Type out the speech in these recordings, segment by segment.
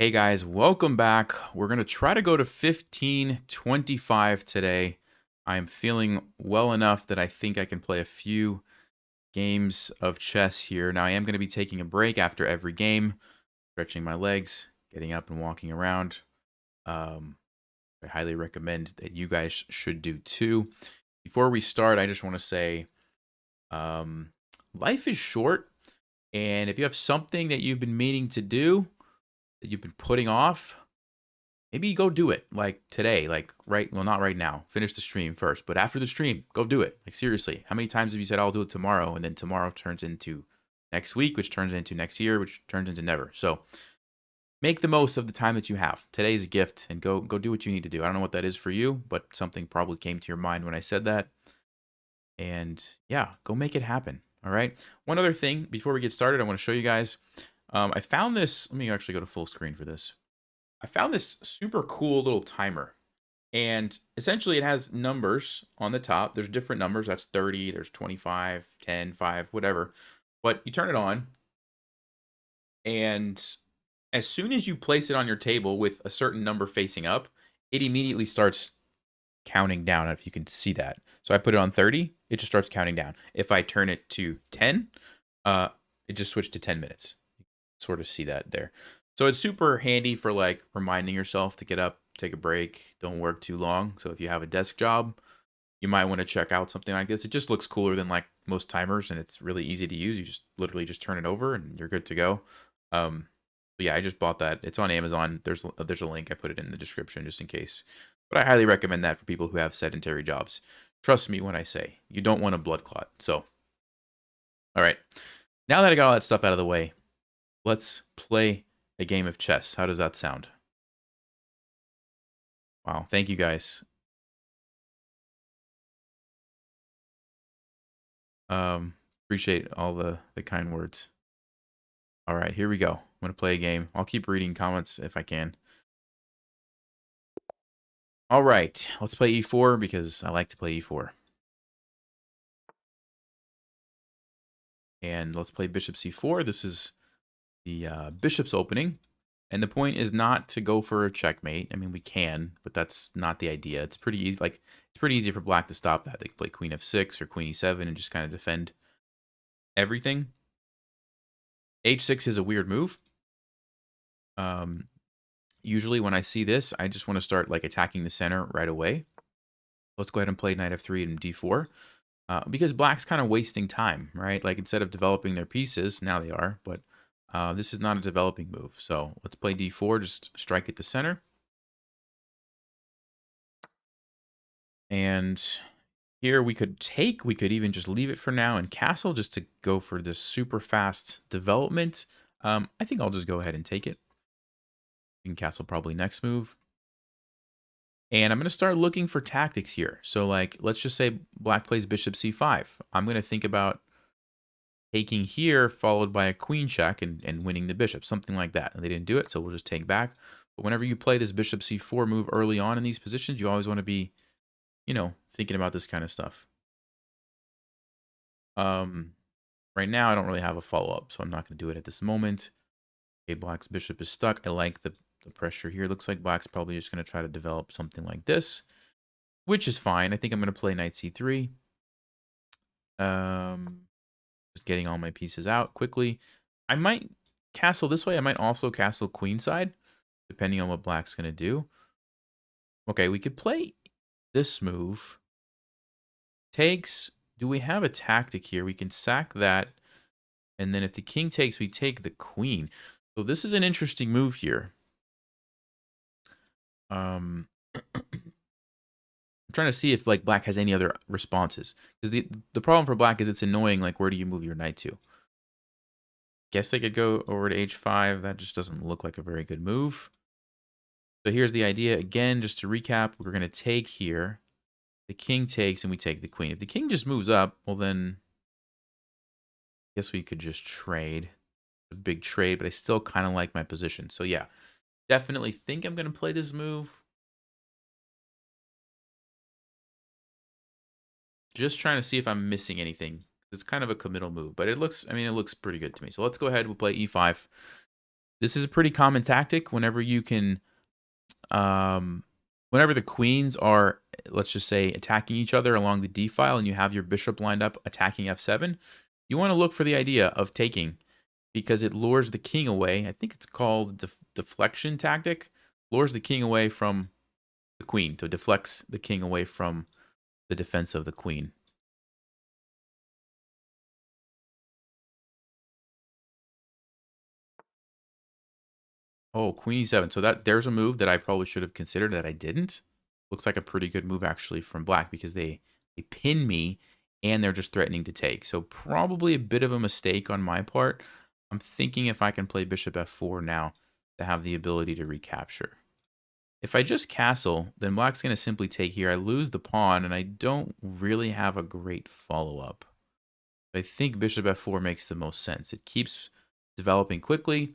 Hey guys, welcome back. We're going to try to go to 1525 today. I'm feeling well enough that I think I can play a few games of chess here. Now, I am going to be taking a break after every game, stretching my legs, getting up and walking around. Um, I highly recommend that you guys should do too. Before we start, I just want to say um, life is short, and if you have something that you've been meaning to do, that you've been putting off, maybe go do it like today, like well, not right now. Finish the stream first, but after the stream, go do it. Like seriously, how many times have you said I'll do it tomorrow, and then tomorrow turns into next week, which turns into next year, which turns into never. So make the most of the time that you have. Today's a gift, and go do what you need to do. I don't know what that is for you, but something probably came to your mind when I said that. And yeah, go make it happen. All right. One other thing before we get started, I want to show you guys. I found this. Let me actually go to full screen for this. I found this super cool little timer. And essentially it has numbers on the top. There's different numbers. That's 30, there's 25, 10, 5, whatever. But you turn it on, and as soon as you place it on your table with a certain number facing up, it immediately starts counting down, if you can see that. So I put it on 30, it just starts counting down. If I turn it to 10, it just switched to 10 minutes. Sort of see that there. So it's super handy for like reminding yourself to get up, take a break, don't work too long. So if you have a desk job, you might want to check out something like this. It just looks cooler than like most timers, and it's really easy to use. You just literally just turn it over and you're good to go. But yeah, I just bought that. It's on Amazon. There's a link. I put it in the description just in case. But I highly recommend that for people who have sedentary jobs. Trust me when I say you don't want a blood clot. So, all right. Now that I got all that stuff out of the way, let's play a game of chess. How does that sound? Wow, thank you guys. Appreciate all the kind words. All right, here we go. I'm gonna play a game. I'll keep reading comments if I can. All right, let's play e4 because I like to play e4. And let's play bishop c4. This is the bishop's opening. And the point is not to go for a checkmate. I mean, we can, but that's not the idea. It's pretty easy. Like, it's pretty easy for black to stop that. They can play queen f6 or queen e7 and just kind of defend everything. h6 is a weird move. Usually when I see this, I just want to start like attacking the center right away. Let's go ahead and play knight f3 and d4. Because black's kind of wasting time, right? Like instead of developing their pieces, now they are, but this is not a developing move. So let's play d4, just strike at the center. And here we could even just leave it for now and castle just to go for this super fast development. I think I'll just go ahead and take it. We can castle probably next move. And I'm going to start looking for tactics here. So like, let's just say black plays bishop c5. I'm going to think about taking here followed by a queen check and winning the bishop, something like that. And they didn't do it, so we'll just take back. But whenever you play this bishop c4 move early on in these positions, you always want to be, you know, thinking about this kind of stuff. Right now, I don't really have a follow-up, so I'm not going to do it at this moment. Okay, black's bishop is stuck. I like the pressure here. Looks like black's probably just going to try to develop something like this, which is fine. I think I'm going to play knight c3. Just getting all my pieces out quickly. I might castle this way. I might also castle queenside, depending on what black's going to do. Okay, we could play this move. Takes. Do we have a tactic here? We can sack that. And then if the king takes, we take the queen. So this is an interesting move here. I'm trying to see if like black has any other responses. Because the problem for black is it's annoying, like where do you move your knight to? Guess they could go over to h5. That just doesn't look like a very good move. So here's the idea. Again, just to recap, we're going to take here. The king takes and we take the queen. If the king just moves up, well then, I guess we could just trade. A big trade, but I still kind of like my position. So yeah, definitely think I'm going to play this move. Just trying to see if I'm missing anything. It's kind of a committal move, but it looks, I mean, it looks pretty good to me. So let's go ahead. We'll play e5. This is a pretty common tactic whenever you can, whenever the queens are, let's just say, attacking each other along the d file and you have your bishop lined up attacking f7, you want to look for the idea of taking because it lures the king away. I think it's called deflection tactic. Lures the king away from the queen, so deflects the king away from the defense of the queen. Oh, queen e7. So there's a move that I probably should have considered that I didn't. Looks like a pretty good move actually from black because they pin me and they're just threatening to take. So probably a bit of a mistake on my part. I'm thinking if I can play bishop f4 now to have the ability to recapture. If I just castle, then black's going to simply take here. I lose the pawn and I don't really have a great follow-up. I think bishop f4 makes the most sense. It keeps developing quickly,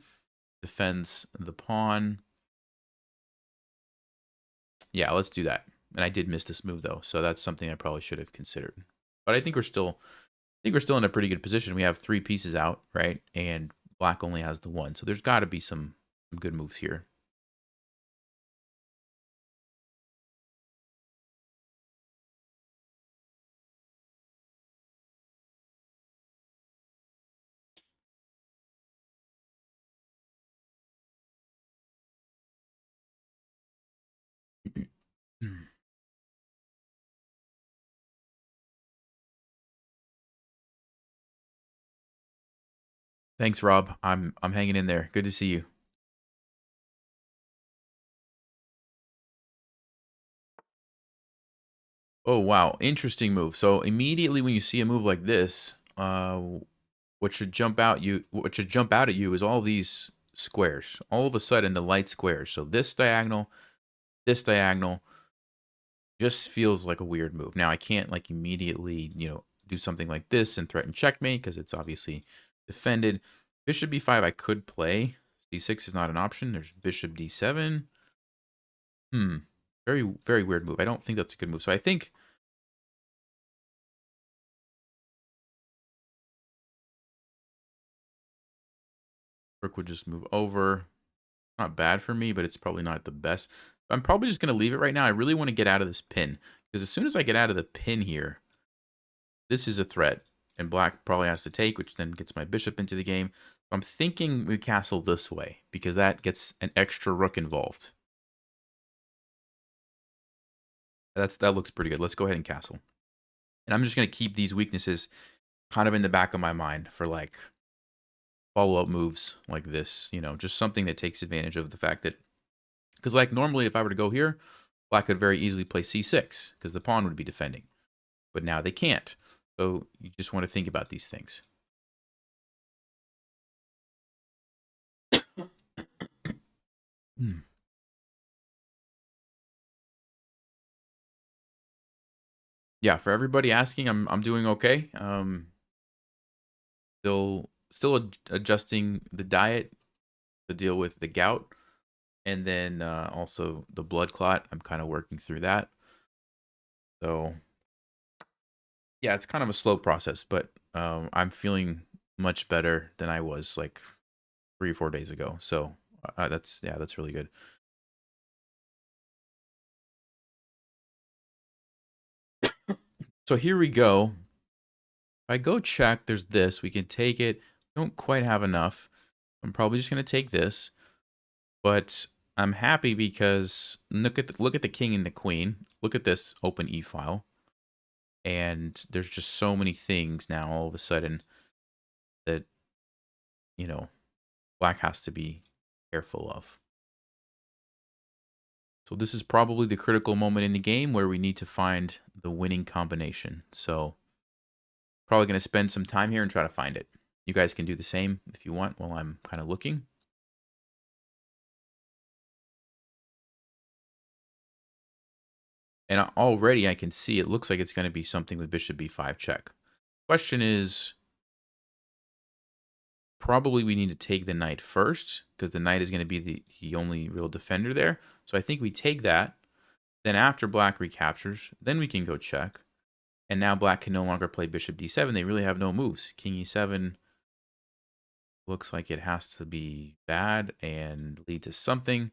defends the pawn. Yeah, let's do that. And I did miss this move though, so that's something I probably should have considered. But I think we're still in a pretty good position. We have 3 pieces out, right? And black only has the 1. So there's got to be some good moves here. Thanks, Rob. I'm hanging in there. Good to see you. Oh, wow. Interesting move. So immediately when you see a move like this, what should jump out at you is all these squares. All of a sudden the light squares. So this diagonal just feels like a weird move. Now I can't like immediately, do something like this and threaten checkmate because it's obviously defended. Bishop b5 I could play. d6 is not an option. There's bishop d7. Very, very weird move. I don't think that's a good move. So I think rook would just move over. Not bad for me, but it's probably not the best. I'm probably just going to leave it right now. I really want to get out of this pin. Because as soon as I get out of the pin here, this is a threat. And black probably has to take, which then gets my bishop into the game. I'm thinking we castle this way, because that gets an extra rook involved. That looks pretty good. Let's go ahead and castle. And I'm just going to keep these weaknesses kind of in the back of my mind for like follow-up moves like this. Just something that takes advantage of the fact that, because like normally if I were to go here, black could very easily play c6 because the pawn would be defending. But now they can't. So you just want to think about these things. Yeah, for everybody asking, I'm doing okay. Still adjusting the diet to deal with the gout, and then also the blood clot. I'm kind of working through that. So yeah, it's kind of a slow process, but I'm feeling much better than I was like 3 or 4 days ago. So that's really good. So here we go. If I go check, there's this. We can take it. Don't quite have enough. I'm probably just going to take this. But I'm happy because look at the king and the queen. Look at this open e-file. And there's just so many things now all of a sudden that, black has to be careful of. So this is probably the critical moment in the game where we need to find the winning combination. So probably going to spend some time here and try to find it. You guys can do the same if you want while I'm kind of looking. And already I can see it looks like it's going to be something with bishop b5 check. Question is, probably we need to take the knight first because the knight is going to be the only real defender there. So I think we take that. Then after black recaptures, then we can go check. And now black can no longer play bishop d7. They really have no moves. King e7, Looks like it has to be bad and lead to something.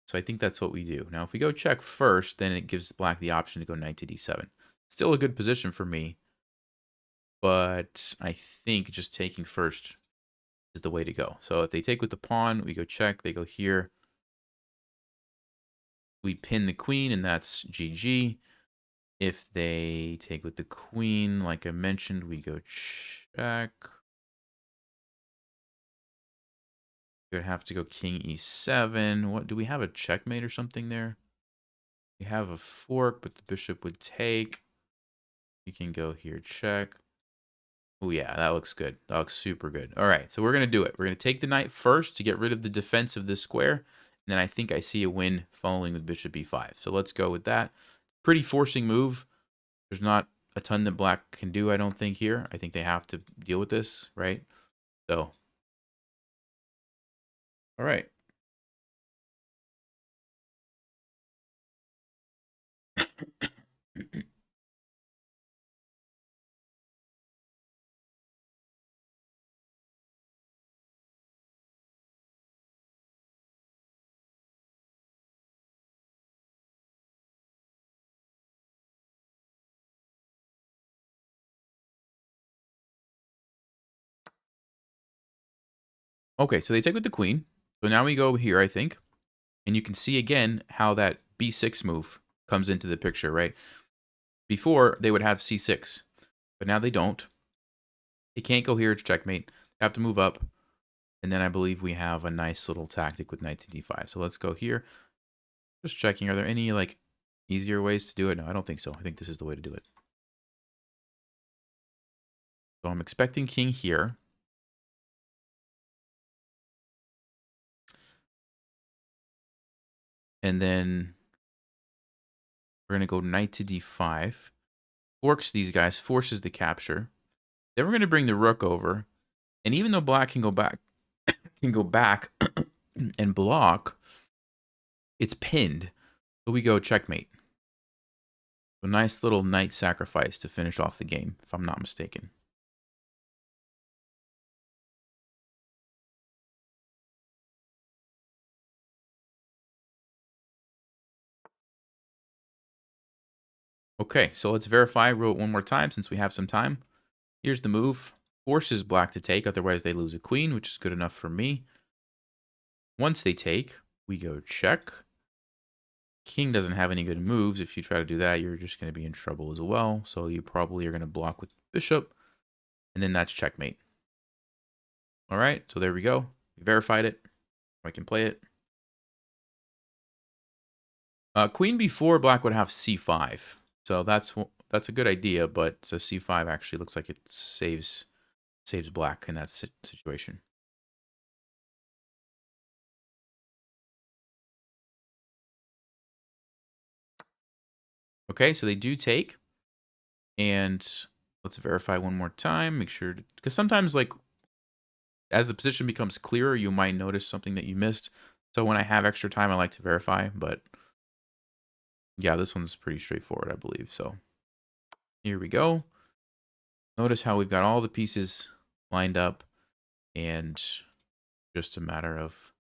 So I think that's what we do. Now, if we go check first, then it gives black the option to go knight to d7. Still a good position for me, but I think just taking first is the way to go. So if they take with the pawn, we go check, they go here. We pin the queen, and that's GG. If they take with the queen, like I mentioned, we go check. We would have to go king e7. What do we have, a checkmate or something there? We have a fork, but the bishop would take. You can go here, check. Oh yeah, that looks good. That looks super good. All right, so we're going to do it. We're going to take the knight first to get rid of the defense of this square. And then I think I see a win following with bishop b5. So let's go with that. Pretty forcing move. There's not a ton that black can do, I don't think, here. I think they have to deal with this, right? So, all right. Okay, so they take with the queen. So now we go here, I think. And you can see again how that b6 move comes into the picture, right? Before, they would have c6. But now they don't. They can't go here to checkmate. They have to move up. And then I believe we have a nice little tactic with knight to d5. So let's go here. Just checking. Are there any like easier ways to do it? No, I don't think so. I think this is the way to do it. So I'm expecting king here. And then we're going to go knight to d5. Forks these guys, forces the capture. Then we're going to bring the rook over. And even though black can go back, and block, it's pinned. So we go checkmate. A nice little knight sacrifice to finish off the game, if I'm not mistaken. Okay, so let's verify row it one more time since we have some time. Here's the move. Forces black to take, otherwise they lose a queen, which is good enough for me. Once they take, we go check. King doesn't have any good moves. If you try to do that, you're just going to be in trouble as well. So you probably are going to block with bishop, and then that's checkmate. All right, so there we go. We verified it. I can play it. Queen b4, black would have c5. So that's a good idea, but c5 actually looks like it saves black in that situation. Okay, so they do take. And let's verify one more time. Make sure, because sometimes, like, as the position becomes clearer, you might notice something that you missed. So when I have extra time, I like to verify. But yeah, this one's pretty straightforward, I believe. So here we go. Notice how we've got all the pieces lined up, and just a matter of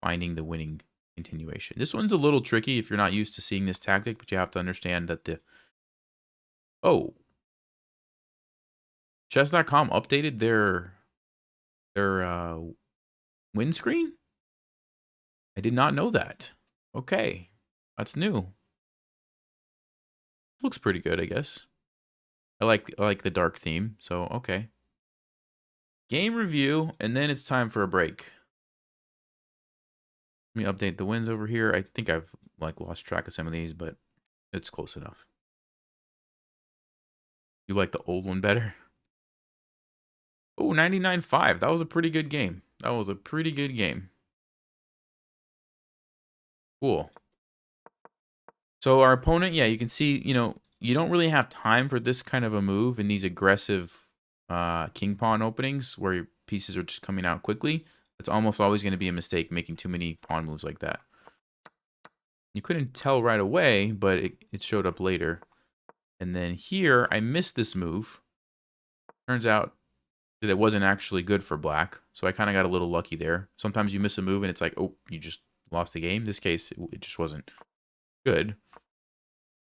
finding the winning continuation. This one's a little tricky if you're not used to seeing this tactic, but you have to understand that chess.com updated their win screen? I did not know that. Okay, that's new. Looks pretty good, I guess. I like the dark theme, so okay. Game review, and then it's time for a break. Let me update the wins over here. I think I've like lost track of some of these, but it's close enough. You like the old one better? Oh, 99.5. That was a pretty good game. That was a pretty good game. Cool. So our opponent, yeah, you can see, you don't really have time for this kind of a move in these aggressive king pawn openings where your pieces are just coming out quickly. It's almost always going to be a mistake making too many pawn moves like that. You couldn't tell right away, but it showed up later. And then here, I missed this move. Turns out that it wasn't actually good for black. So I kind of got a little lucky there. Sometimes you miss a move and it's like, oh, you just lost the game. In this case, it just wasn't good.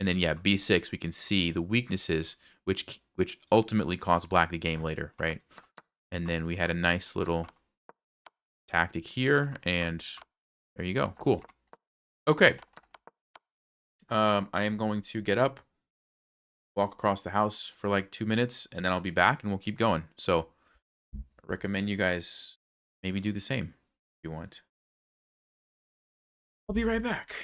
And then yeah, b6 we can see the weaknesses which ultimately cost black the game later, right? And then we had a nice little tactic here, and there you go. Cool. Okay. I am going to get up, walk across the house for like 2 minutes, and then I'll be back and we'll keep going. So I recommend you guys maybe do the same if you want. I'll be right back.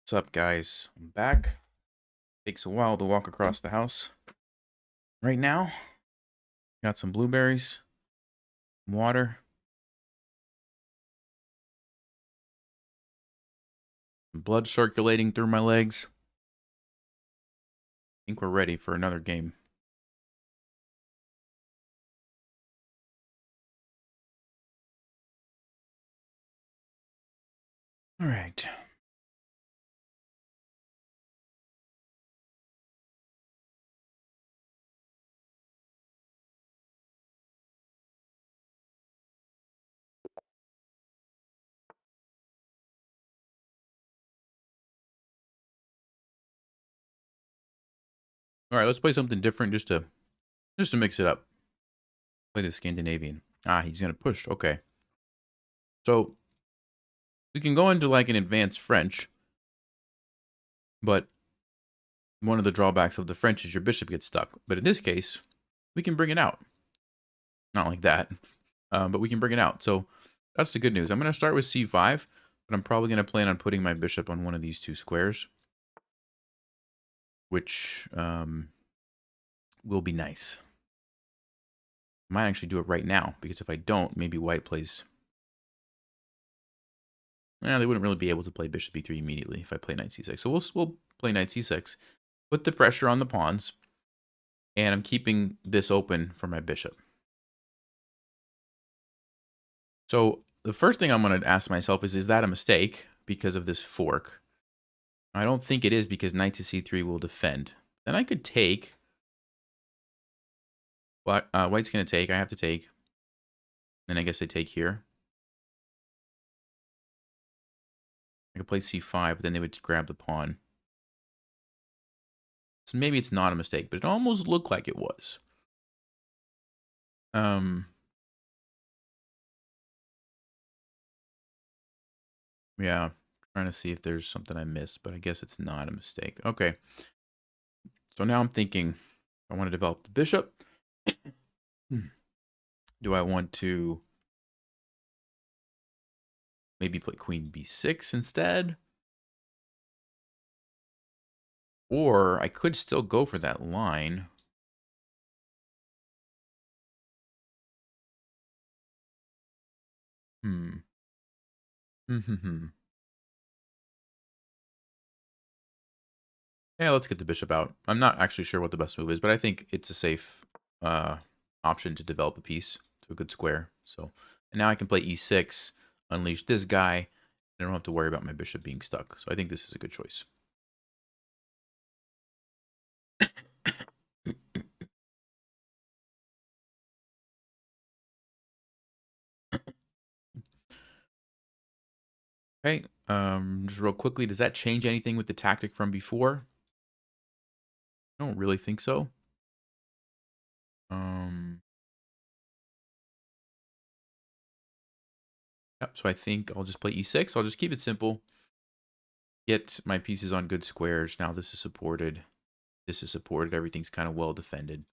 What's up, guys? I'm back. Takes a while to walk across the house. Right now, got some blueberries, water, blood circulating through my legs. I think we're ready for another game. All right. All right, let's play something different just to mix it up. Play the Scandinavian. Ah, he's gonna push. Okay. So we can go into like an advanced French, but one of the drawbacks of the French is your bishop gets stuck. But in this case, we can bring it out. Not like that, but we can bring it out. So that's the good news. I'm going to start with c5, but I'm probably going to plan on putting my bishop on one of these two squares, which will be nice. I might actually do it right now, because if I don't, maybe white plays... they wouldn't really be able to play bishop e3 immediately if I play knight c6. So we'll play knight c6, put the pressure on the pawns, and I'm keeping this open for my bishop. So the first thing I'm going to ask myself is that a mistake because of this fork? I don't think it is, because knight to c3 will defend. Then I could take. White's going to take. I have to take. Then I guess I take here. I could play c5, but then they would grab the pawn. So maybe it's not a mistake, but it almost looked like it was. Yeah, trying to see if there's something I missed, but I guess it's not a mistake. Okay. So now I'm thinking, I want to develop the bishop. Do I want to maybe play queen b6 instead? Or I could still go for that line. Yeah, let's get the bishop out. I'm not actually sure what the best move is, but I think it's a safe option to develop a piece to a good square. So, and now I can play e6, unleash this guy, and I don't have to worry about my bishop being stuck. So I think this is a good choice. Okay, just real quickly, does that change anything with the tactic from before? I don't really think so. Yep, so I think I'll just play e6. I'll just keep it simple. Get my pieces on good squares. Now this is supported. This is supported. Everything's kind of well defended.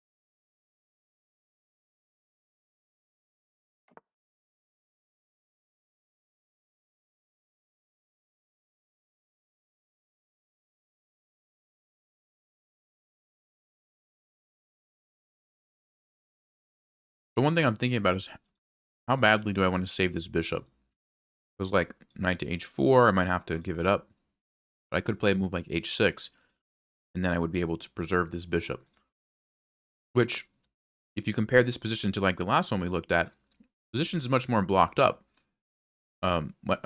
The one thing I'm thinking about is how badly do I want to save this bishop? Because like knight to h4, I might have to give it up. But I could play a move like h6, and then I would be able to preserve this bishop. Which, if you compare this position to like the last one we looked at, position is much more blocked up.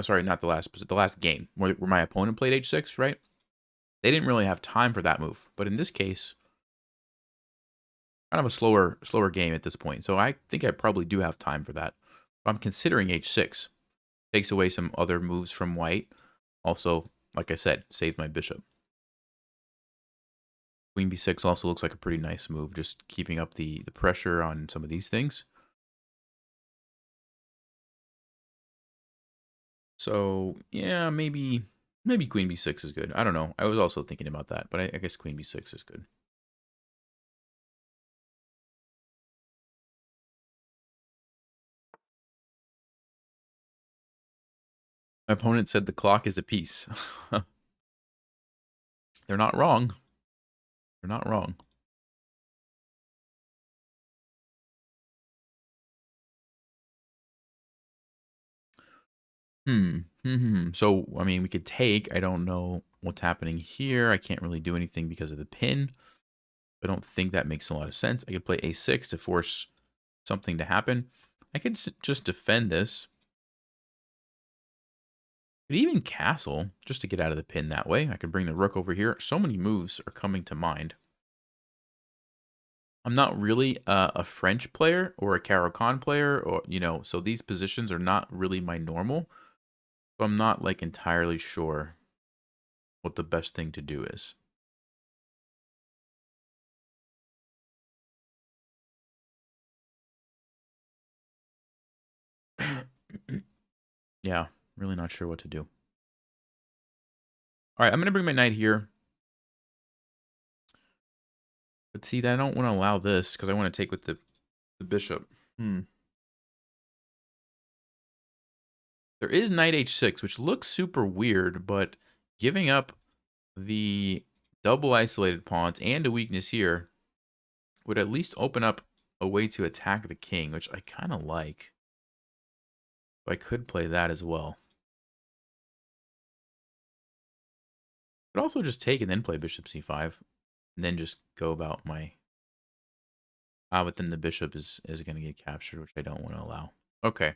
Sorry, not the last game where my opponent played h6, right? They didn't really have time for that move. But in this case, kind of a slower game at this point. So I think I probably do have time for that. But I'm considering h6. Takes away some other moves from white. Also, like I said, saves my bishop. Queen b6 also looks like a pretty nice move, just keeping up the pressure on some of these things. So, yeah, maybe queen b6 is good. I don't know. I was also thinking about that, but I guess queen b6 is good. My opponent said the clock is a piece. They're not wrong. They're not wrong. So, I mean, we could take. I don't know what's happening here. I can't really do anything because of the pin. I don't think that makes a lot of sense. I could play a6 to force something to happen. I could just defend this. Could even castle just to get out of the pin that way. I could bring the rook over here. So many moves are coming to mind. I'm not really a French player or a Caro-Kann player, or so these positions are not really my normal. So I'm not like entirely sure what the best thing to do is. Yeah, really not sure what to do. All right, I'm going to bring my knight here. But see, I don't want to allow this because I want to take with the bishop. There is knight h6, which looks super weird, but giving up the double isolated pawns and a weakness here would at least open up a way to attack the king, which I kind of like. I could play that as well. But also just take and then play bishop c5, and then just go about my... but then the bishop is going to get captured, which I don't want to allow. Okay.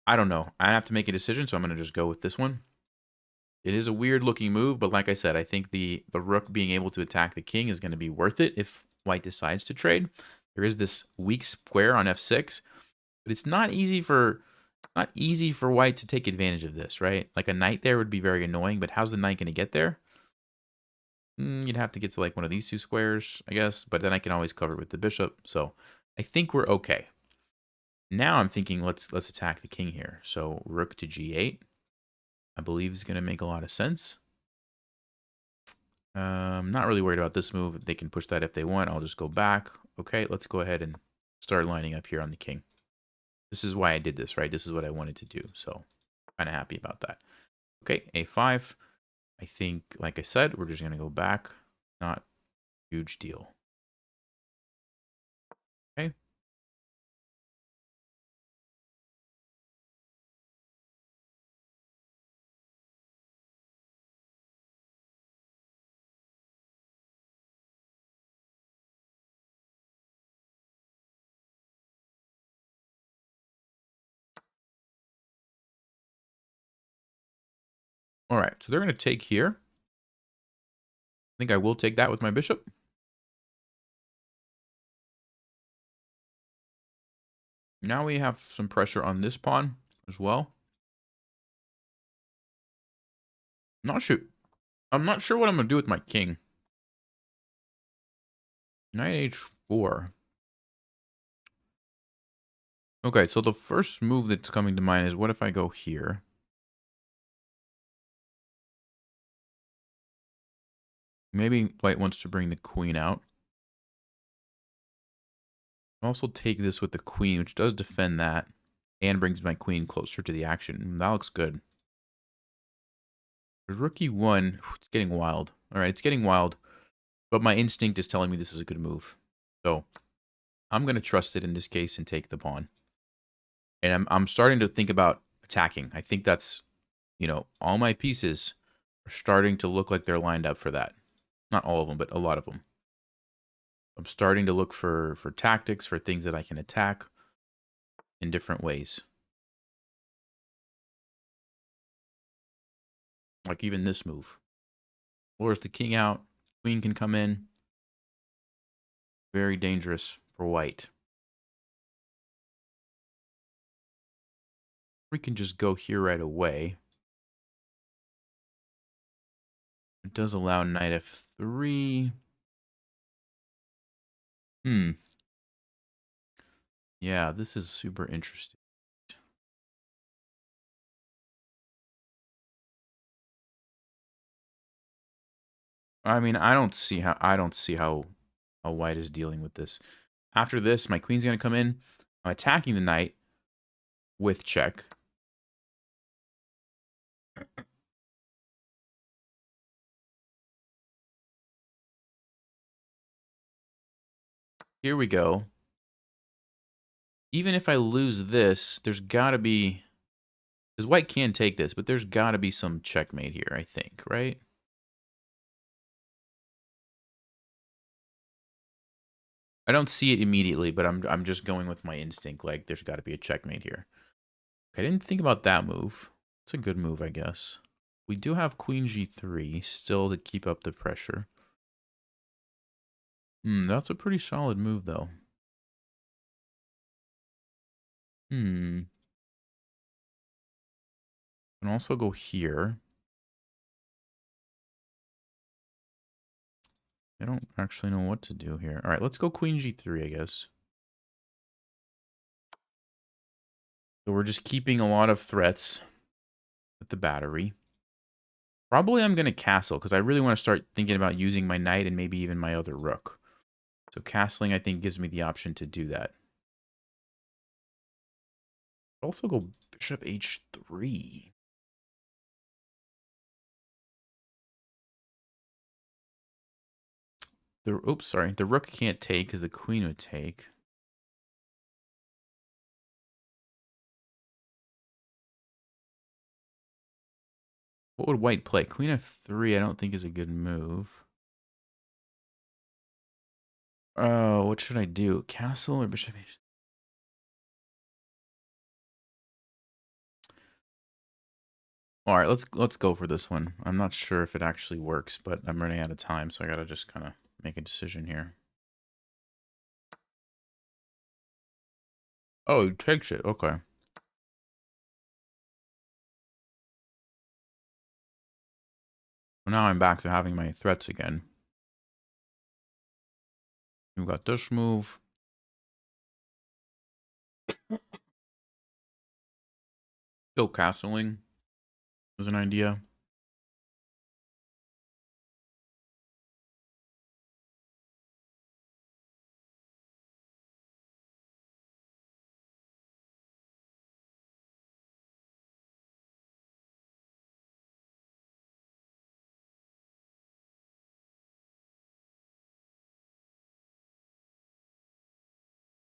I don't know. I have to make a decision, so I'm going to just go with this one. It is a weird looking move, but like I said, I think the rook being able to attack the king is going to be worth it if white decides to trade. There is this weak square on f6, but it's not easy for white to take advantage of this, right? Like a knight there would be very annoying, but how's the knight going to get there? You'd have to get to like one of these two squares, I guess, but then I can always cover with the bishop. So I think we're okay. Now I'm thinking let's attack the king here. So rook to g8, I believe is going to make a lot of sense. I'm not really worried about this move. They can push that if they want. I'll just go back. Okay, let's go ahead and start lining up here on the king. This is why I did this, right? This is what I wanted to do. So kind of happy about that. Okay, a5. I think, like I said, we're just going to go back. Not huge deal. Okay. All right, so they're going to take here. I think I will take that with my bishop. Now we have some pressure on this pawn as well. I'm not sure what I'm going to do with my king. Knight h4. Okay, so the first move that's coming to mind is what if I go here? Maybe white wants to bring the queen out. I'll also take this with the queen, which does defend that, and brings my queen closer to the action. That looks good. Rook e1, it's getting wild. All right, it's getting wild, but my instinct is telling me this is a good move. So I'm going to trust it in this case and take the pawn. And I'm starting to think about attacking. I think that's, all my pieces are starting to look like they're lined up for that. Not all of them, but a lot of them. I'm starting to look for tactics, for things that I can attack in different ways. Like even this move. Lures the king out. Queen can come in. Very dangerous for white. We can just go here right away. It does allow knight f3. Yeah, this is super interesting. I mean, I don't see how white is dealing with this. After this, my queen's going to come in. I'm attacking the knight with check. Here we go. Even if I lose this, there's got to be... Because white can take this, but there's got to be some checkmate here, I think, right? I don't see it immediately, but I'm just going with my instinct. Like, there's got to be a checkmate here. I didn't think about that move. It's a good move, I guess. We do have queen g3 still to keep up the pressure. That's a pretty solid move, though. Can also go here. I don't actually know what to do here. All right, let's go queen g3, I guess. So we're just keeping a lot of threats. with the battery. Probably I'm going to castle because I really want to start thinking about using my knight and maybe even my other rook. So castling, I think, gives me the option to do that. I'll also go bishop h3. Oops, sorry. The rook can't take because the queen would take. What would white play? Queen f3 I don't think is a good move. Oh, what should I do? Castle or bishop h3? All right, let's go for this one. I'm not sure if it actually works, but I'm running out of time, so I gotta just kind of make a decision here. Oh, it takes it. Okay. Well, now I'm back to having my threats again. We've got this move. Still castling is an idea.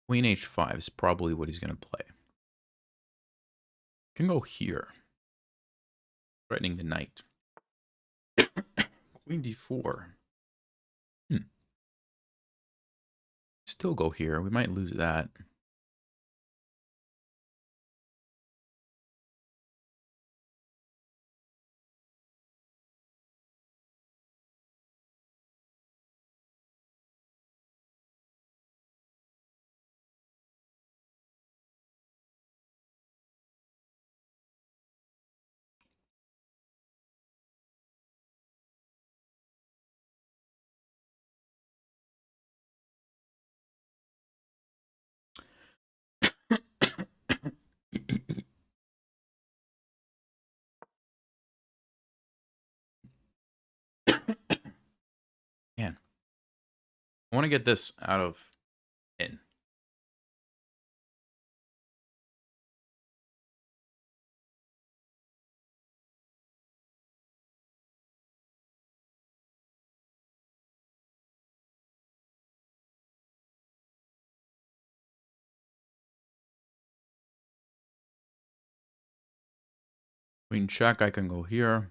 Queen h5 is probably what he's going to play. Can go here. Threatening the knight. Queen d4. Still go here. We might lose that. Man, I want to get this out of in. Queen check, I can go here.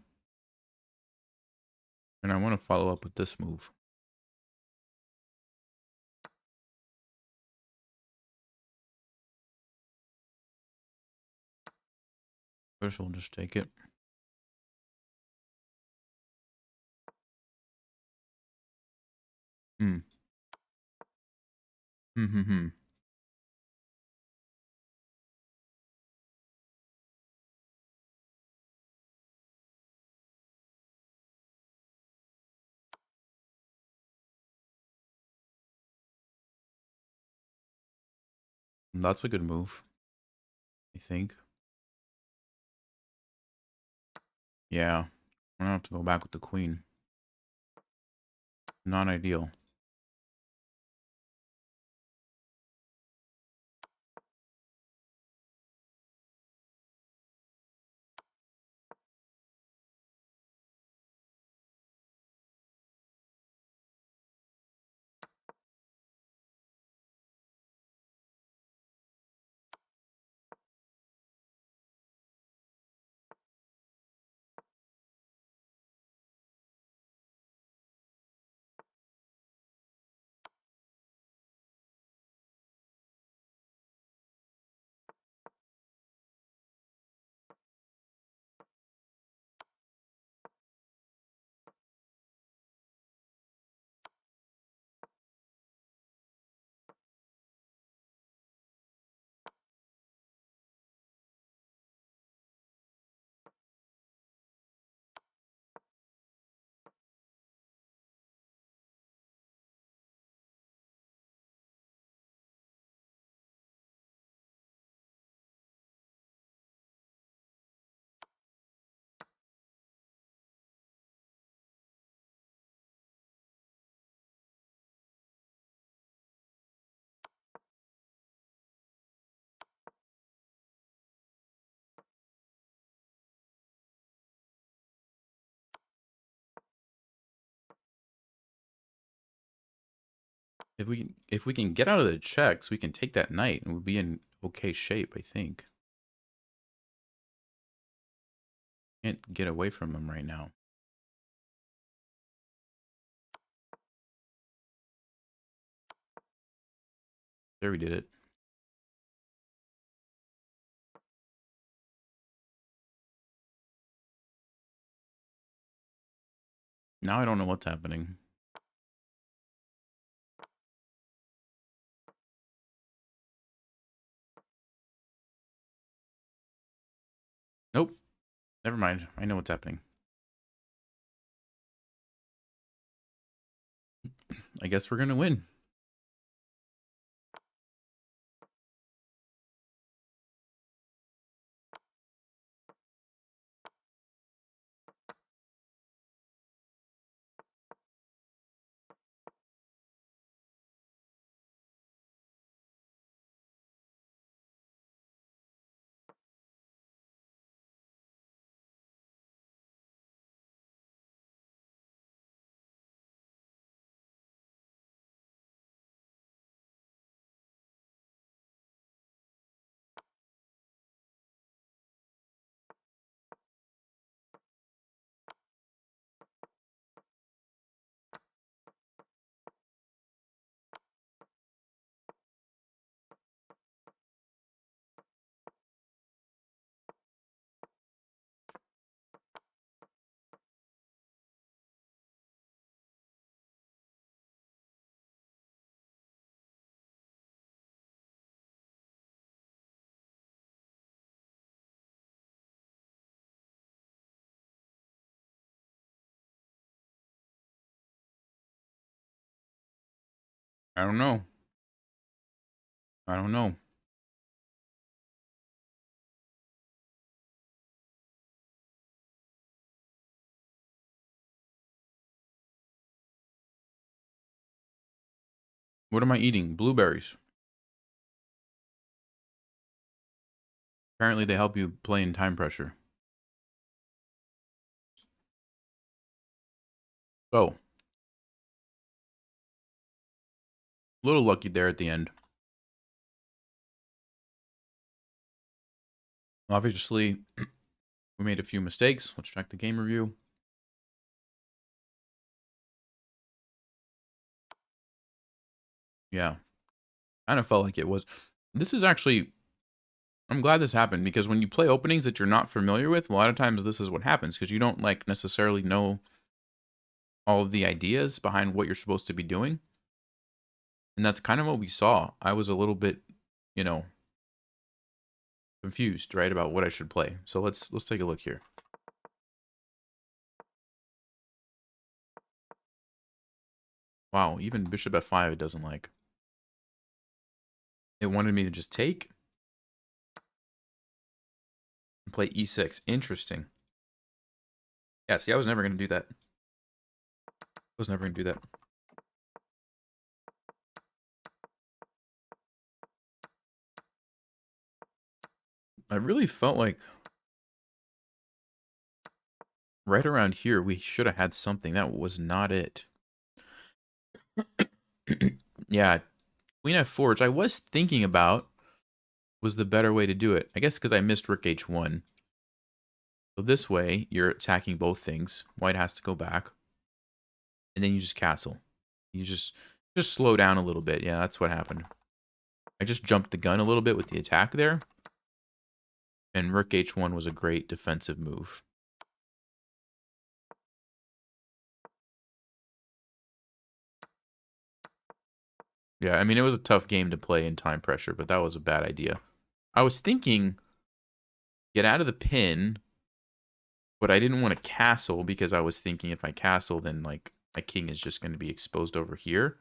And I want to follow up with this move. First, we'll just take it. Hmm. Hmm. That's a good move, I think. Yeah. I'm gonna have to go back with the queen. Not ideal. If we can get out of the checks, we can take that knight and we'll be in okay shape, I think. Can't get away from him right now. There, we did it. Now I don't know what's happening. Nope. Never mind. I know what's happening. I guess we're gonna win. I don't know. I don't know. What am I eating? Blueberries. Apparently they help you play in time pressure. Oh. A little lucky there at the end. Obviously, we made a few mistakes. Let's check the game review. Yeah. Kind of felt like it was. This is actually... I'm glad this happened, because when you play openings that you're not familiar with, a lot of times this is what happens, because you don't like necessarily know all of the ideas behind what you're supposed to be doing. And that's kind of what we saw. I was a little bit, you know, confused, right, about what I should play. So let's take a look here. Wow, even bishop f5 it doesn't like. It wanted me to just take and play e6. Interesting. Yeah, see, I was never going to do that. I was never going to do that. I really felt like right around here we should have had something. That was not it. Yeah, queen f4, which I was thinking about, was the better way to do it. I guess because I missed rook h1. So this way, you're attacking both things. White has to go back. And then you just castle. You just slow down a little bit. Yeah, that's what happened. I just jumped the gun a little bit with the attack there. And rook h1 was a great defensive move. Yeah, I mean, it was a tough game to play in time pressure, but that was a bad idea. I was thinking, get out of the pin, but I didn't want to castle because I was thinking if I castle, then like my king is just going to be exposed over here.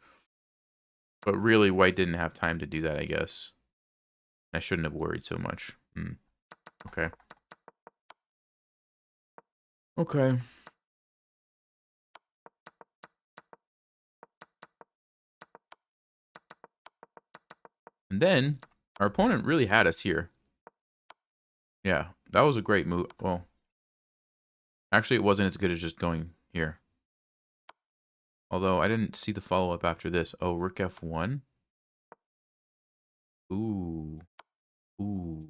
But really, white didn't have time to do that, I guess. I shouldn't have worried so much. Okay. Okay. And then our opponent really had us here. Yeah, that was a great move. Well, actually, it wasn't as good as just going here. Although I didn't see the follow-up after this. Oh, rook f1. Ooh. Ooh.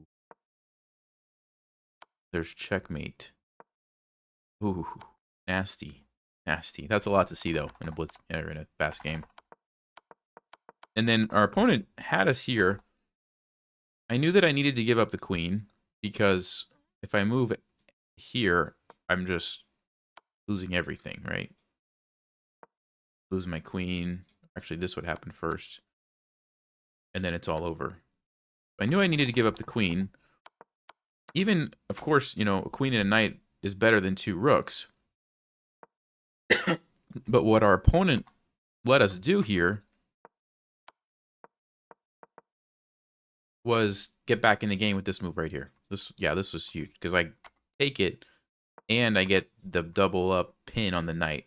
There's checkmate. Ooh. Nasty. Nasty. That's a lot to see, though, in a blitz or in a fast game. And then our opponent had us here. I knew that I needed to give up the queen because if I move here, I'm just losing everything, right? Lose my queen. Actually, this would happen first. And then it's all over. I knew I needed to give up the queen. Even, of course, you know, a queen and a knight is better than 2 rooks. But what our opponent let us do here was get back in the game with this move right here. This was huge because I take it and I get the double up pin on the knight.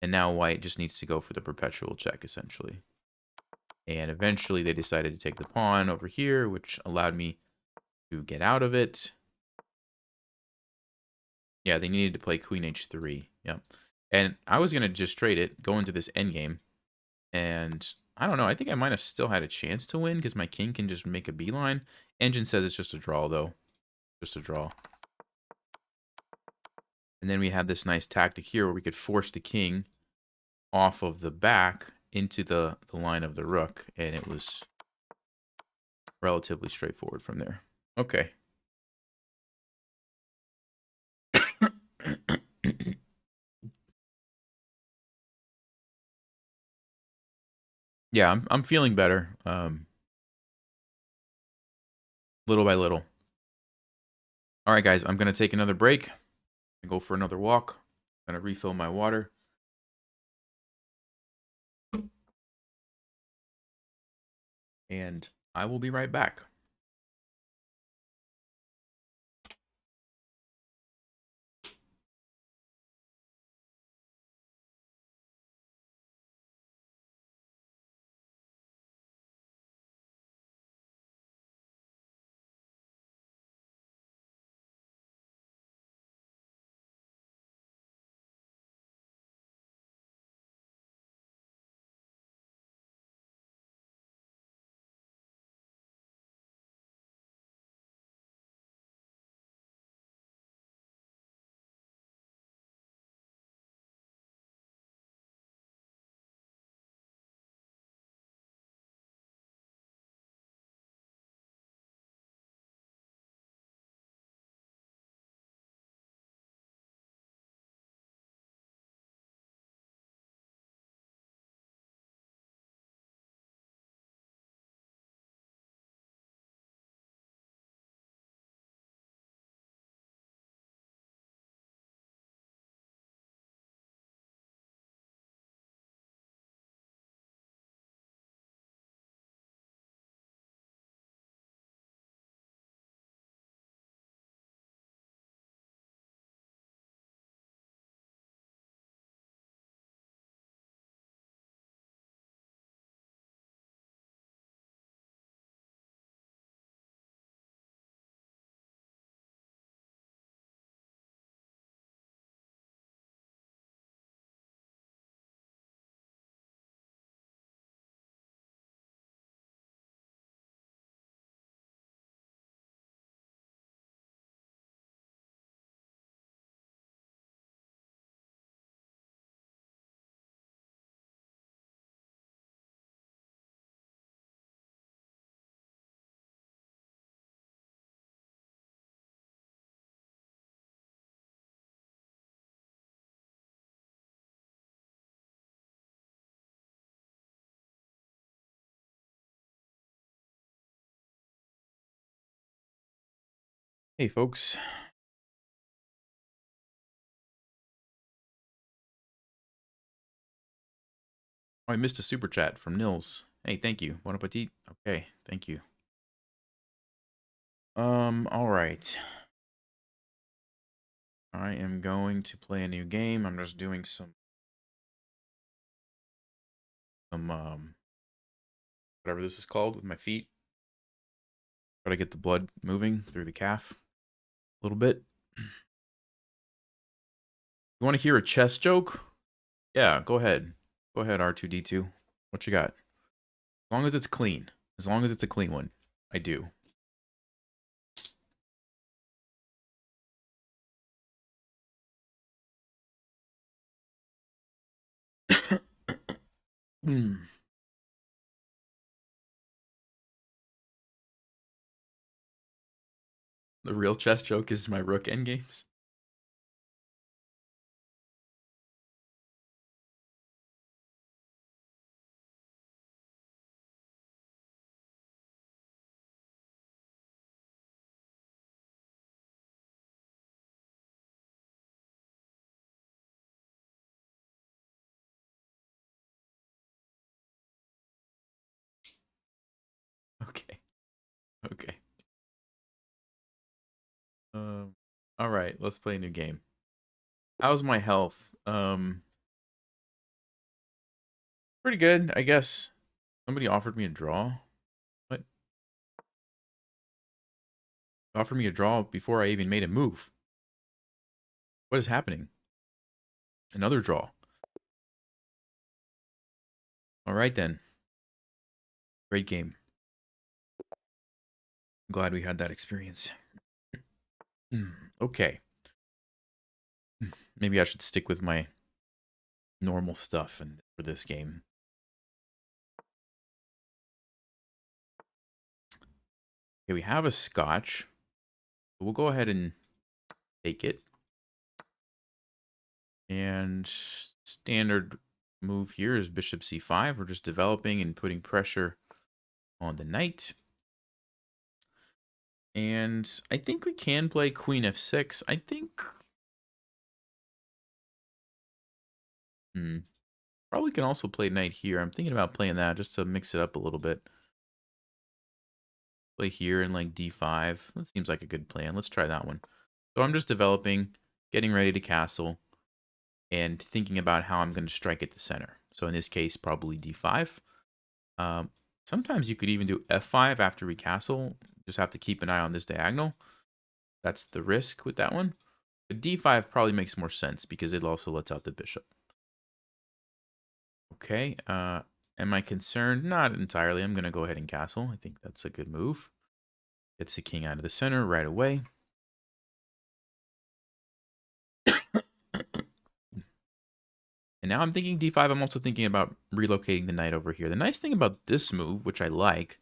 And now white just needs to go for the perpetual check, essentially. And eventually they decided to take the pawn over here, which allowed me to get out of it. Yeah, they needed to play queen h3. Yep. And I was going to just trade it, go into this endgame. And I don't know. I think I might have still had a chance to win because my king can just make a beeline. Engine says it's just a draw, though. Just a draw. And then we had this nice tactic here where we could force the king off of the back into the line of the rook. And it was relatively straightforward from there. Okay. Yeah, I'm feeling better. Little by little. All right, guys, I'm going to take another break and go for another walk. I'm going to refill my water. And I will be right back. Hey, folks. Oh, I missed a super chat from Nils. Hey, thank you. Bon appetit. Okay, thank you. All right. I am going to play a new game. I'm just doing some whatever this is called with my feet. Try to get the blood moving through the calf a little bit. You want to hear a chess joke? Yeah, go ahead. Go ahead, R2D2. What you got? As long as it's clean. As long as it's a clean one. I do. The real chess joke is my rook endgames. Okay. Okay. All right, let's play a new game. How's my health? Pretty good, I guess. Somebody offered me a draw. What? Offered me a draw before I even made a move. What is happening? Another draw. All right then. Great game. I'm glad we had that experience. Okay. Maybe I should stick with my normal stuff and for this game. Okay, we have a scotch. We'll go ahead and take it. And standard move here is bishop c5. We're just developing and putting pressure on the knight. And I think we can play queen f6. I think... Probably can also play knight here. I'm thinking about playing that just to mix it up a little bit. Play here and like d5. That seems like a good plan. Let's try that one. So I'm just developing, getting ready to castle, and thinking about how I'm going to strike at the center. So in this case, probably d5. Sometimes you could even do f5 after we castle. Just have to keep an eye on this diagonal. That's the risk with that one. But d5 probably makes more sense because it also lets out the bishop. Okay, am I concerned? Not entirely. I'm going to go ahead and castle. I think that's a good move. Gets the king out of the center right away. And now I'm thinking d5. I'm also thinking about relocating the knight over here. The nice thing about this move, which I like,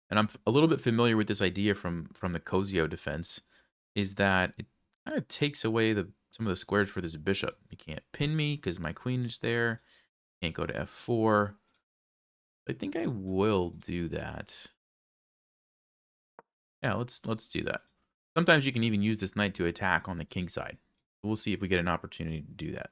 and I'm a little bit familiar with this idea from the Cozio defense, is that it kind of takes away some of the squares for this bishop. You can't pin me because my queen is there. Can't go to f4. I think I will do that. Yeah, let's do that. Sometimes you can even use this knight to attack on the king side. We'll see if we get an opportunity to do that.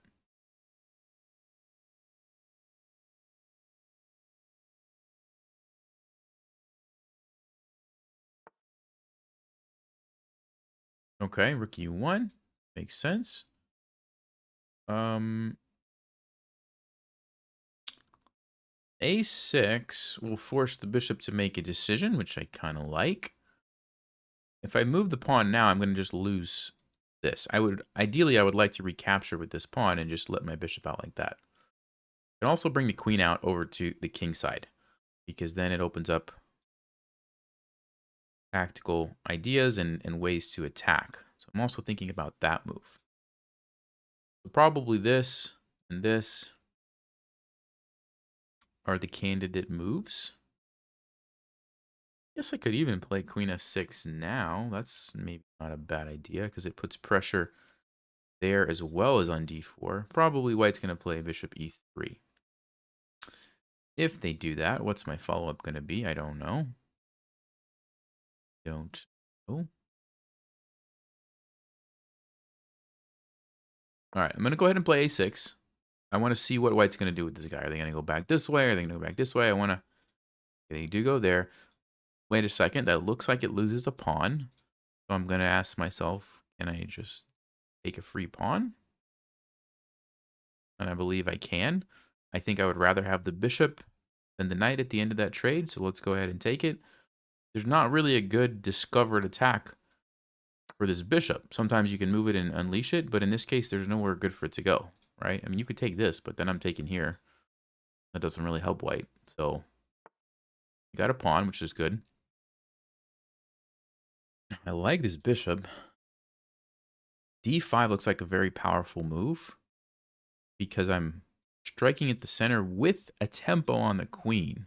Okay, rook e1. Makes sense. A6 will force the bishop to make a decision, which I kind of like. If I move the pawn now, I'm going to just lose this. Ideally, I would like to recapture with this pawn and just let my bishop out like that. I can also bring the queen out over to the king side, because then it opens up tactical ideas and ways to attack. So I'm also thinking about that move. So probably this and this are the candidate moves. I guess I could even play queen f6 now. That's maybe not a bad idea because it puts pressure there as well as on d4. Probably white's going to play bishop e3. If they do that, what's my follow-up going to be? I don't know. Don't know. All right, I'm going to go ahead and play a6. I want to see what white's going to do with this guy. Are they going to go back this way? Are they going to go back this way? I want to... They do go there. Wait a second. That looks like it loses a pawn. So I'm going to ask myself, can I just take a free pawn? And I believe I can. I think I would rather have the bishop than the knight at the end of that trade. So let's go ahead and take it. There's not really a good discovered attack for this bishop. Sometimes you can move it and unleash it. But in this case, there's nowhere good for it to go. right? I mean, you could take this, but then I'm taking here. That doesn't really help white. So you got a pawn, which is good. I like this bishop. D5 looks like a very powerful move because I'm striking at the center with a tempo on the queen.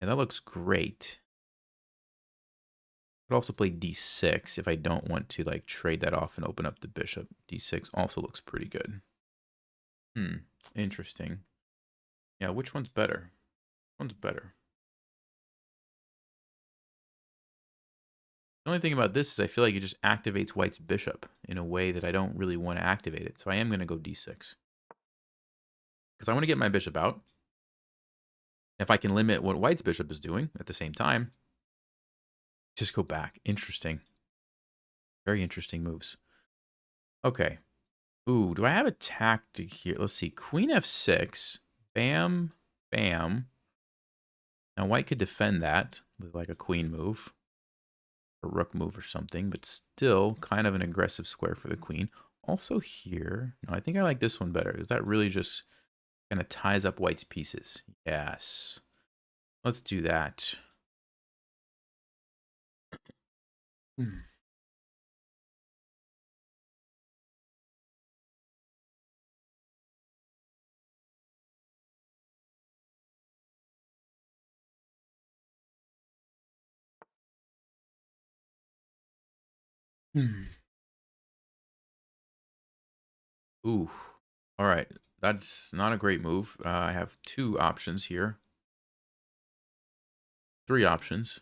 And that looks great. Could also play D6 if I don't want to like trade that off and open up the bishop. D6 also looks pretty good. Interesting. Yeah, which one's better? Which one's better? The only thing about this is I feel like it just activates white's bishop in a way that I don't really want to activate it. So I am going to go D6. Because I want to get my bishop out. If I can limit what white's bishop is doing at the same time, just go back. Interesting. Very interesting moves. Okay. Ooh, do I have a tactic here? Let's see. Queen F6. Bam. Bam. Now white could defend that with like a queen move. A rook move or something. But still kind of an aggressive square for the queen. Also here. No, I think I like this one better. Because that really just kind of ties up white's pieces. Yes. Let's do that. Ooh. All right. That's not a great move. I have two options here. Three options.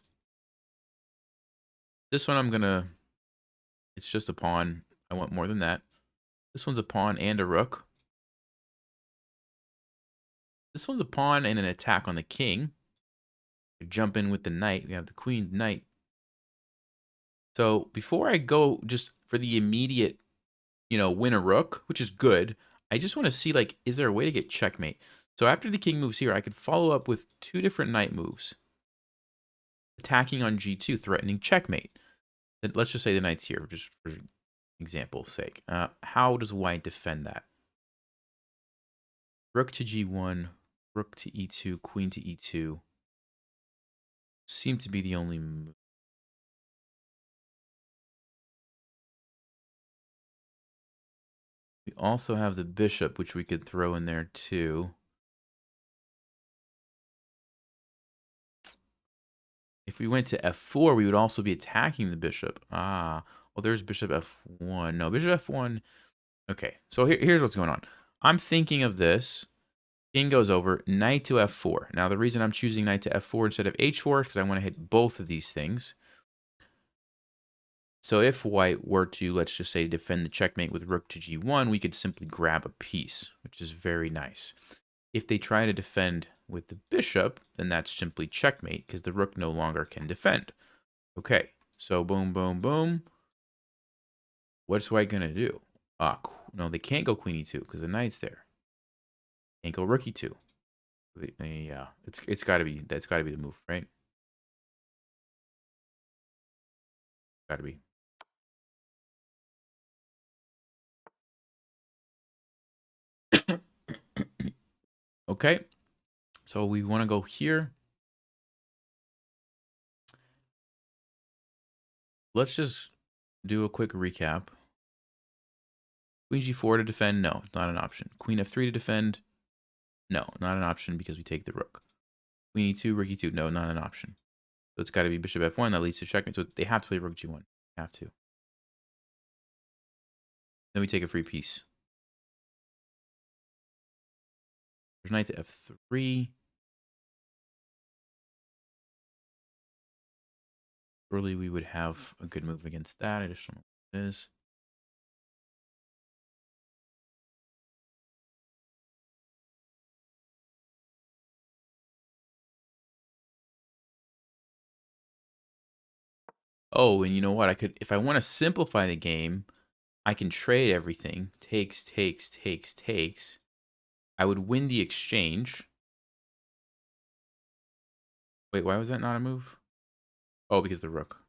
This one I'm going to... It's just a pawn. I want more than that. This one's a pawn and a rook. This one's a pawn and an attack on the king. Jump in with the knight. We have the queen, knight. So before I go just for the immediate, win a rook, which is good, I just want to see, like, is there a way to get checkmate? So after the king moves here, I could follow up with two different knight moves. Attacking on g2, threatening checkmate. Let's just say the knight's here, just for example's sake. How does white defend that? Rook to g1, rook to e2, queen to e2. Seem to be the only move. We also have the bishop, which we could throw in there too. If we went to f4, we would also be attacking the bishop. Ah, well, there's bishop f1. No, bishop f1. Okay, so here's what's going on. I'm thinking of this. King goes over, knight to f4. Now, the reason I'm choosing knight to f4 instead of h4 is because I want to hit both of these things. So if white were to, let's just say, defend the checkmate with rook to g1, we could simply grab a piece, which is very nice. If they try to defend with the bishop, then that's simply checkmate because the rook no longer can defend. Okay, so boom, boom, boom. What's white going to do? No, they can't go queen e2 because the knight's there. Can't go rook e2. Yeah, it's got to be, that's got to be the move, right? Got to be. Okay, so we want to go here. Let's just do a quick recap. Queen g4 to defend, no, not an option. Queen f3 to defend, no, not an option because we take the rook. Queen e2, rook e2, no, not an option. So it's got to be bishop f1, that leads to checkmate. So they have to play rook g1, have to. Then we take a free piece. There's knight to f3. Surely we would have a good move against that. I just don't know what it is. Oh, and you know what? I could, if I want to simplify the game, I can trade everything. Takes, takes, takes, takes. I would win the exchange. Wait, why was that not a move? Oh, because the rook.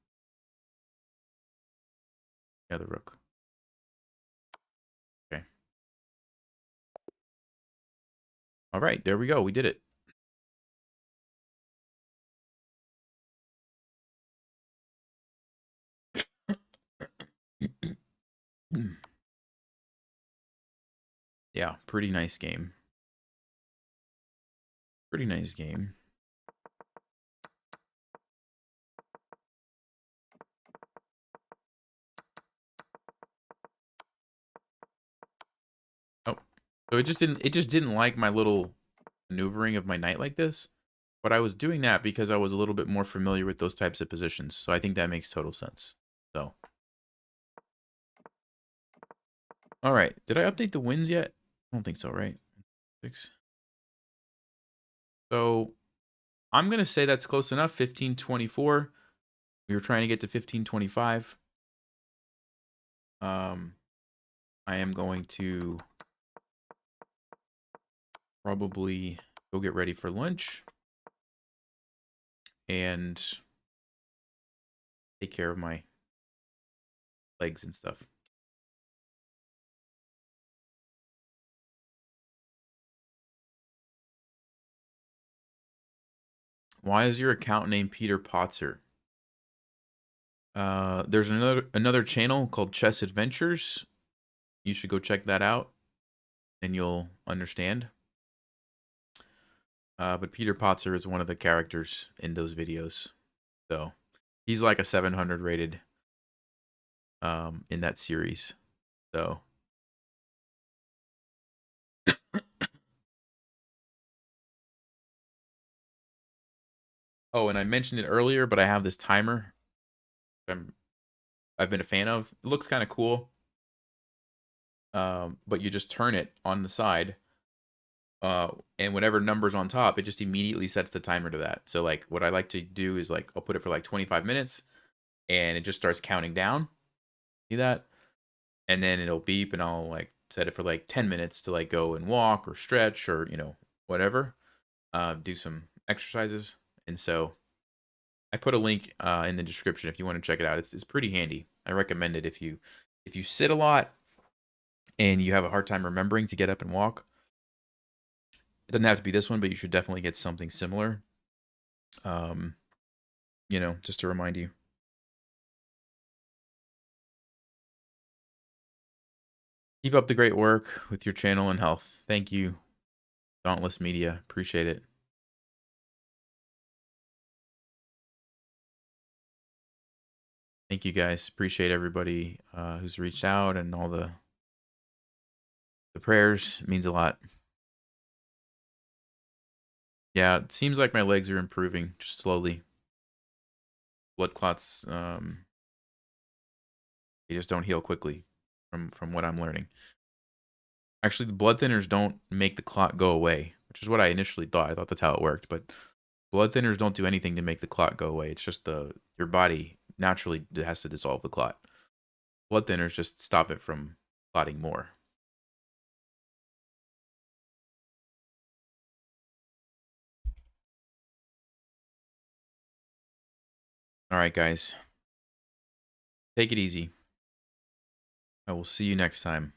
Yeah, the rook. Okay. All right, there we go. We did it. Yeah, pretty nice game. Pretty nice game. Oh, so it just didn't like my little maneuvering of my knight like this. But I was doing that because I was a little bit more familiar with those types of positions. So I think that makes total sense. So, all right. Did I update the wins yet? I don't think so, right? 6. So I'm going to say that's close enough. 1524. We were trying to get to 1525. I am going to probably go get ready for lunch and take care of my legs and stuff. Why is your account named Peter Potzer? There's another channel called Chess Adventures. You should go check that out, and you'll understand. But Peter Potzer is one of the characters in those videos, so he's like a 700 rated in that series. So oh, and I mentioned it earlier, but I have this timer I've been a fan of. It looks kind of cool. But you just turn it on the side, and whatever number's on top, it just immediately sets the timer to that. So like what I like to do is like I'll put it for like 25 minutes, and it just starts counting down. See that? And then it'll beep, and I'll like set it for like 10 minutes to like go and walk or stretch or whatever, do some exercises. And so I put a link in the description if you want to check it out. It's pretty handy. I recommend it if you sit a lot and you have a hard time remembering to get up and walk. It doesn't have to be this one, but you should definitely get something similar. Um, just to remind you. Keep up the great work with your channel and health. Thank you, Dauntless Media. Appreciate it. Thank you guys. Appreciate everybody who's reached out and all the prayers. It means a lot. Yeah, it seems like my legs are improving just slowly. Blood clots, they just don't heal quickly from what I'm learning. Actually, the blood thinners don't make the clot go away, which is what I initially thought. I thought that's how it worked, but blood thinners don't do anything to make the clot go away. It's just your body naturally has to dissolve the clot. Blood thinners just stop it from clotting more. All right, guys. Take it easy. I will see you next time.